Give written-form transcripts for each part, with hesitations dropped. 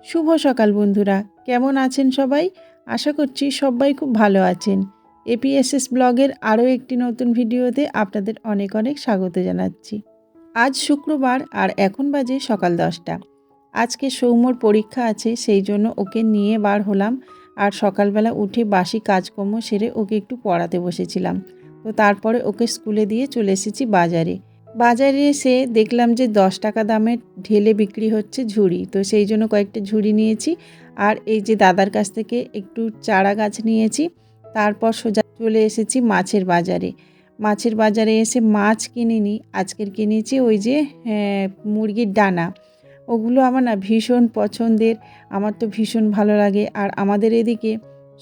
শুভ সকাল বন্ধুরা, কেমন আছেন সবাই? আশা করছি সবাই খুব ভালো আছেন। এপিএসএস ব্লগের আরও একটি নতুন ভিডিওতে আপনাদের অনেক অনেক স্বাগত জানাচ্ছি। আজ শুক্রবার আর এখন বাজে সকাল 10টা। আজকে সৌম্যর পরীক্ষা আছে, সেই জন্য ওকে নিয়ে বার হলাম। আর সকালবেলা উঠে বাসি কাজকর্ম সেরে ওকে একটু পড়াতে বসেছিলাম। তো তারপরে ওকে স্কুলে দিয়ে চলে এসেছি বাজারে। বাজারে এসে দেখলাম যে 10 টাকা দামের ঢেলে বিক্রি হচ্ছে ঝুড়ি, তো সেই জন্য কয়েকটা ঝুড়ি নিয়েছি। আর এই যে দাদার কাছ থেকে একটু চারা গাছ নিয়েছি। তারপর সোজা চলে এসেছি মাছের বাজারে। মাছের বাজারে এসে মাছ কিনিনি, আজকের কিনেছি ওই যে মুরগির ডানা। ওগুলো আমার না ভীষণ পছন্দের, আমার তো ভীষণ ভালো লাগে। আর আমাদের এদিকে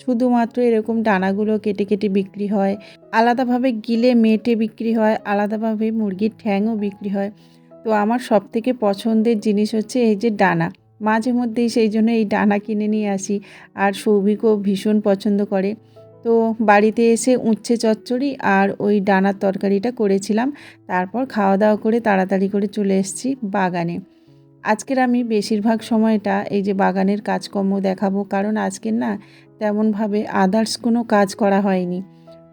শুধুমাত্র এরকম ডানাগুলো কেটে কেটে বিক্রি হয়, আলাদাভাবে গিলে মেটে বিক্রি হয়, আলাদাভাবে মুরগির ঠ্যাংও বিক্রি হয়। তো আমার সবথেকে পছন্দের জিনিস হচ্ছে এই যে ডানা। মাঝে মধ্যেই সেই জন্য এই ডানা কিনে নিয়ে আসি। আর সৌভিকও ভীষণ পছন্দ করে। তো বাড়িতে এসে উচ্ছে চচ্চড়ি আর ওই ডানার তরকারিটা করেছিলাম। তারপর খাওয়া দাওয়া করে তাড়াতাড়ি করে চলে এসেছি বাগানে। আজকের আমি বেশিরভাগ সময়টা এই যে বাগানের কাজকর্ম দেখাবো, কারণ আজকের না তেমনভাবে আদার্স কোনো কাজ করা হয়নি।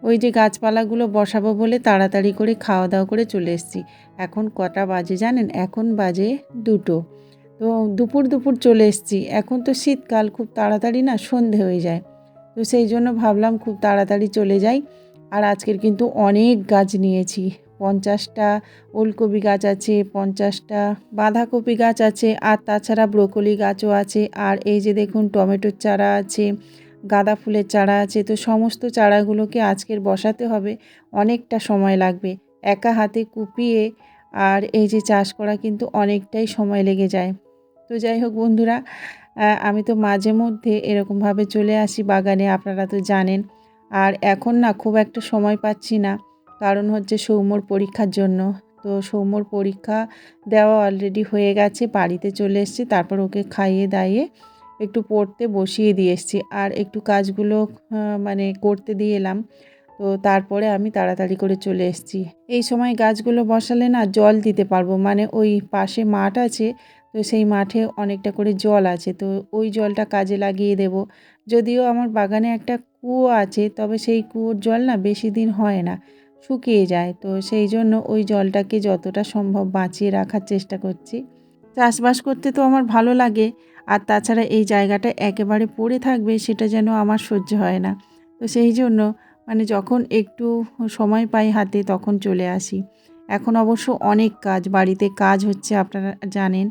ওই যে গাছপালাগুলো বসাবো বলে তাড়াতাড়ি করে খাওয়া দাওয়া করে চলে এসেছি। এখন কটা বাজে জানেন? এখন বাজে 2টো। তো দুপুর দুপুর চলে এসেছি। এখন তো শীতকাল, খুব তাড়াতাড়ি না সন্ধে হয়ে যায়। তো সেই জন্য ভাবলাম খুব তাড়াতাড়ি চলে যাই। আর আজকের কিন্তু অনেক গাছ নিয়েছি। 50টা ওলকপি গাছ আছে, 50টা বাঁধাকপি গাছ আছে, আর তাছাড়া ব্রোকলি গাছও আছে। আর এই যে দেখুন টমেটোর চারা আছে, গাঁদা ফুলের চারা আছে। তো সমস্ত চারাগুলোকে আজকের বসাতে হবে, অনেকটা সময় লাগবে। একা হাতে কুপিয়ে আর এই যে চাষ করা কিন্তু অনেকটাই সময় লেগে যায়। তো যাই হোক বন্ধুরা, আমি তো মাঝে মধ্যে এরকমভাবে চলে আসি বাগানে, আপনারা তো জানেন। আর এখন না খুব একটা সময় পাচ্ছি না, কারণ হচ্ছে সৌম্যর পরীক্ষার জন্য। তো সৌম্যর পরীক্ষা দেওয়া অলরেডি হয়ে গেছে, বাড়িতে চলে এসেছি। তারপর ওকে খাইয়ে দাইয়ে একটু পড়তে বসিয়ে দিয়ে এসেছি। আর একটু কাজগুলো মানে করতে দিয়ে এলাম। তো তারপরে আমি তাড়াতাড়ি করে চলে এসেছি। এই সময় গাছগুলো বসালে না জল দিতে পারবো, মানে ওই পাশে মাঠ আছে, তো সেই মাঠে অনেকটা করে জল আছে, তো ওই জলটা কাজে লাগিয়ে দেব। যদিও আমার বাগানে একটা কুয়ো আছে, তবে সেই কুয়োর জল না বেশি দিন হয় না, শুকিয়ে যায়। তো সেই জন্য ওই জলটাকে যতটা সম্ভব বাঁচিয়ে রাখার চেষ্টা করছি। চাষবাস করতে তো আমার ভালো লাগে, আর তাছাড়া এই জায়গাটা একেবারে পড়ে থাকবে সেটা যেন আমার সহ্য হয় না। তো সেই জন্য মানে যখন একটু সময় পাই হাতে তখন চলে আসি। এখন অবশ্য অনেক কাজ, বাড়িতে কাজ হচ্ছে আপনারা জানেন,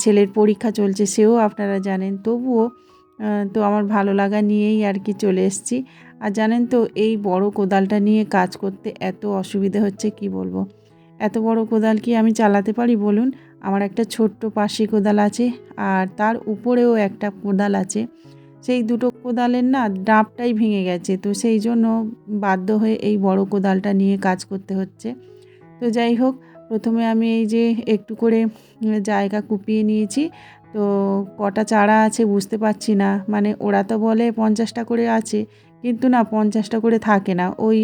ছেলের পরীক্ষা চলছে সেও আপনারা জানেন। তবুও তো আমার ভালো লাগা নিয়েই আর কি চলে এসেছি। আর জানেন তো এই বড় কোদালটা নিয়ে কাজ করতে এত অসুবিধে হচ্ছে কি বলবো। এত বড় কোদাল কি আমি চালাতে পারি বলুন? আমার একটা ছোট্ট পাশি কোদাল আছে, আর তার উপরেও একটা কোদাল আছে। সেই দুটো কোদালের না ডাবটাই ভেঙে গেছে, তো সেই জন্য বাধ্য হয়ে এই বড় কোদালটা নিয়ে কাজ করতে হচ্ছে। তো যাই হোক, প্রথমে আমি এই যে একটু করে জায়গা কুপিয়ে নিয়েছি। তো কটা চারা আছে বুঝতে পারছি না, মানে ওরা তো বলে 50টা করে আছে, কিন্তু না 50টা করে থাকে না, ওই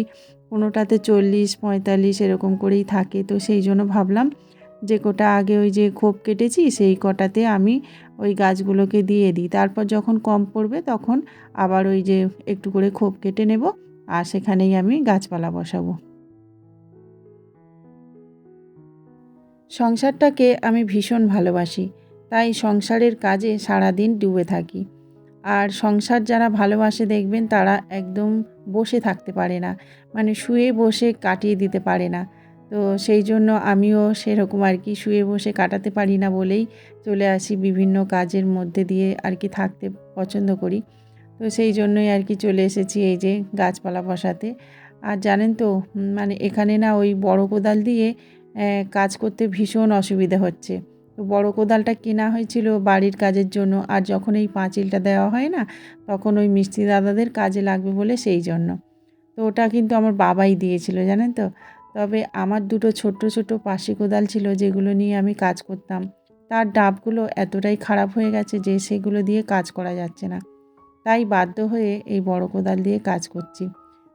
কোনোটাতে 40-45 এরকম করেই থাকে। তো সেই জন্য ভাবলাম যে কটা আগে ওই যে খোপ কেটেছি সেই কটাতে আমি ওই গাছগুলোকে দিয়ে দিই, তারপর যখন কম পড়বে তখন আবার ওই যে একটু করে খোপ কেটে নেব, আর সেখানেই আমি গাছপালা বসাবো। সংসারটাকে আমি ভীষণ ভালোবাসি, তাই সংসারের কাজে সারাদিন ডুবে থাকি। আর সংসার যারা ভালোবাসে দেখবেন তারা একদম বসে থাকতে পারে না, মানে শুয়ে বসে কাটিয়ে দিতে পারে না। তো সেই জন্য আমিও সেরকম আর কি শুয়ে বসে কাটাতে পারি না বলেই চলে আসি, বিভিন্ন কাজের মধ্যে দিয়ে আর কি থাকতে পছন্দ করি। তো সেই জন্যই আর কি চলে এসেছি এই যে গাছপালা বসাতে। আর জানেন তো মানে এখানে না ওই বড় কোদাল দিয়ে কাজ করতে ভীষণ অসুবিধা হচ্ছে। তো বড় কোদালটা কেনা হয়েছিল বাড়ির কাজের জন্য, আর যখন এই পাঁচিলটা দেওয়া হয় না তখন ওই মিস্ত্রি দাদাদের কাজে লাগবে বলে সেই জন্য। তো ওটা কিন্তু আমার বাবাই দিয়েছিল জানেন তো। তবে আমার দুটো ছোট্ট ছোট্ট পাশি কোদাল ছিল যেগুলো নিয়ে আমি কাজ করতাম, তার ডাবগুলো এতটাই খারাপ হয়ে গেছে যে সেগুলো দিয়ে কাজ করা যাচ্ছে না। তাই বাধ্য হয়ে এই বড় কোদাল দিয়ে কাজ করছি।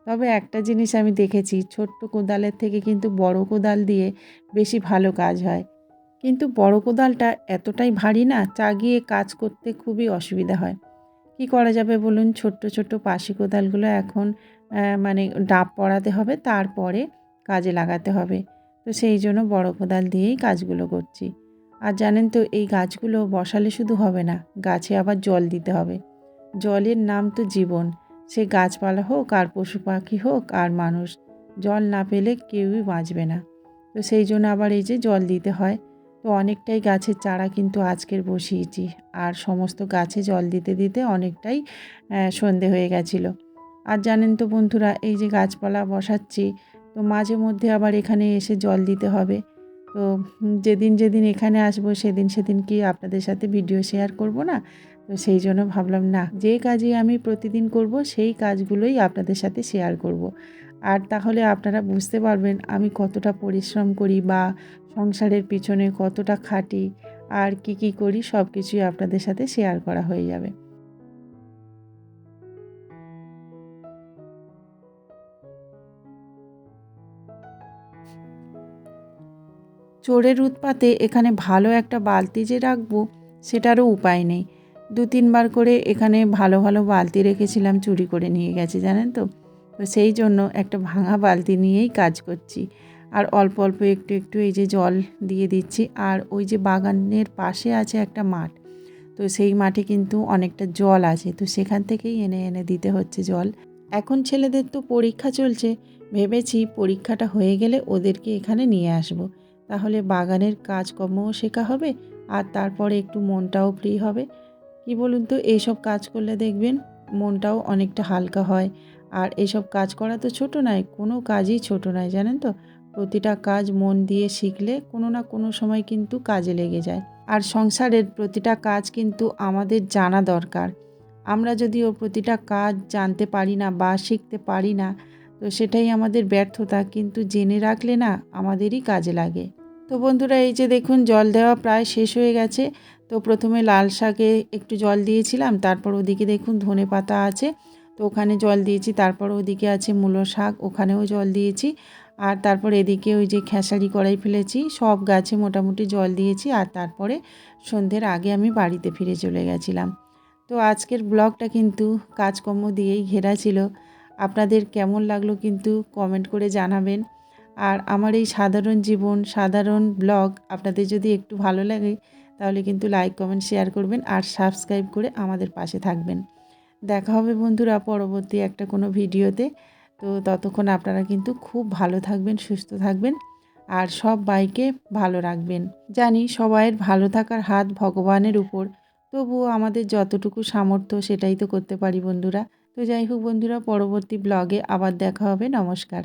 তবে একটা জিনিস আমি দেখেছি, ছোট্ট কোদালের থেকে কিন্তু বড় কোদাল দিয়ে বেশি ভালো কাজ হয়। কিন্তু বড় কোদালটা এতটাই ভারী না, চাগিয়ে কাজ করতে খুবই অসুবিধা হয়। কি করা যাবে বলুন? ছোট্ট ছোট্ট পাশি কোদালগুলো এখন মানে ডাব পড়াতে হবে, তারপরে কাজে লাগাতে হবে। তো সেই জন্য বড় কোদাল দিয়েই কাজগুলো করছি। আর জানেন তো, এই গাছগুলো বসালে শুধু হবে না, গাছে আবার জল দিতে হবে। জলের নাম তো জীবন। সে গাছপালা হোক আর পশু পাখি হোক আর মানুষ, জল না পেলে কেউই বাঁচবে না। তো সেই জন্য আবার এই যে জল দিতে হয়। তো অনেকটাই গাছের চারা কিন্তু আজকের বসিয়েছি। আর সমস্ত গাছে জল দিতে দিতে অনেকটাই সন্ধে হয়ে গেছিলো। আর জানেন তো বন্ধুরা, এই যে গাছপালা বসাচ্ছি, তো মাঝে মধ্যে আবার এখানে এসে জল দিতে হবে। তো যেদিন যেদিন এখানে আসবো সেদিন সেদিন কি আপনাদের সাথে ভিডিও শেয়ার করব না? তো সেই জন্য ভাবলাম না, যে কাজই আমি প্রতিদিন করব সেই কাজগুলোই আপনাদের সাথে শেয়ার করব। আর তাহলে আপনারা বুঝতে পারবেন আমি কতটা পরিশ্রম করি বা সংসারের পিছনে কতটা খাটি আর কি কি করি, সব কিছুই আপনাদের সাথে শেয়ার করা হয়ে যাবে। চোরের উৎপাতে এখানে ভালো একটা বালতি যে রাখবো সেটারও উপায় নেই। ২-৩ বার করে এখানে ভালো ভালো বালতি রেখেছিলাম, চুরি করে নিয়ে গেছে জানেন তো। তো সেই জন্য একটা ভাঙা বালতি নিয়েই কাজ করছি। আর অল্প অল্প একটু একটু এই যে জল দিয়ে দিচ্ছি। আর ওই যে বাগানের পাশে আছে একটা মাঠ, তো সেই মাঠে কিন্তু অনেকটা জল আছে, তো সেখান থেকেই এনে এনে দিতে হচ্ছে জল। এখন ছেলেদের তো পরীক্ষা চলছে, ভেবেছি পরীক্ষাটা হয়ে গেলে ওদেরকে এখানে নিয়ে আসব। তাহলে বাগানের কাজকর্মও শেখা হবে আর তারপরে একটু মনটাও ফ্রি হবে। কি বলুন তো, এইসব কাজ করলে দেখবেন মনটাও অনেকটা হালকা হয়। আর এইসব কাজ করা তো ছোট নয়, কোনো কাজই ছোট নয় জানেন তো। প্রতিটা কাজ মন দিয়ে শিখলে কোনো না কোনো সময় কিন্তু কাজে লেগে যায়। আর সংসারের প্রতিটা কাজ কিন্তু আমাদের জানা দরকার। আমরা যদি ওর প্রতিটা কাজ জানতে পারি না বা শিখতে পারি না, তো সেটাই আমাদের ব্যর্থতা, কিন্তু জেনে রাখলে না আমাদেরই কাজে লাগে। তো বন্ধুরা, এই যে দেখুন জল দেওয়া প্রায় শেষ হয়ে গেছে। তো প্রথমে লাল শাকে একটু জল দিয়েছিলাম, তারপর ওদিকে দেখুন ধনে পাতা আছে, তো ওখানে জল দিয়েছি। তারপর ওদিকে আছে মূলো শাক, ওখানেও জল দিয়েছি। আর তারপর এদিকে ওই যে খেসারি কড়াই ফেলেছি, সব গাছে মোটামুটি জল দিয়েছি। আর তারপরে সন্ধ্যের আগে আমি বাড়িতে ফিরে চলে গেছিলাম। তো আজকের ব্লগটা কিন্তু কাজকর্ম দিয়েই ঘেরা ছিল। আপনাদের কেমন লাগলো কিন্তু কমেন্ট করে জানাবেন। আর আমার এই সাধারণ জীবন, সাধারণ ব্লগ আপনাদের যদি একটু ভালো লাগে তাহলে কিন্তু লাইক, কমেন্ট, শেয়ার করবেন আর সাবস্ক্রাইব করে আমাদের পাশে থাকবেন। দেখা হবে বন্ধুরা পরবর্তী একটা কোনো ভিডিওতে। তো ততক্ষণ আপনারা কিন্তু খুব ভালো থাকবেন, সুস্থ থাকবেন আর সবাইকে ভালো রাখবেন। জানি সবাইয়ের ভালো থাকার হাত ভগবানের উপর, তবুও আমাদের যতটুকু সামর্থ্য সেটাই তো করতে পারি বন্ধুরা। তো যাই হোক বন্ধুরা, পরবর্তী ব্লগে আবার দেখা হবে। নমস্কার।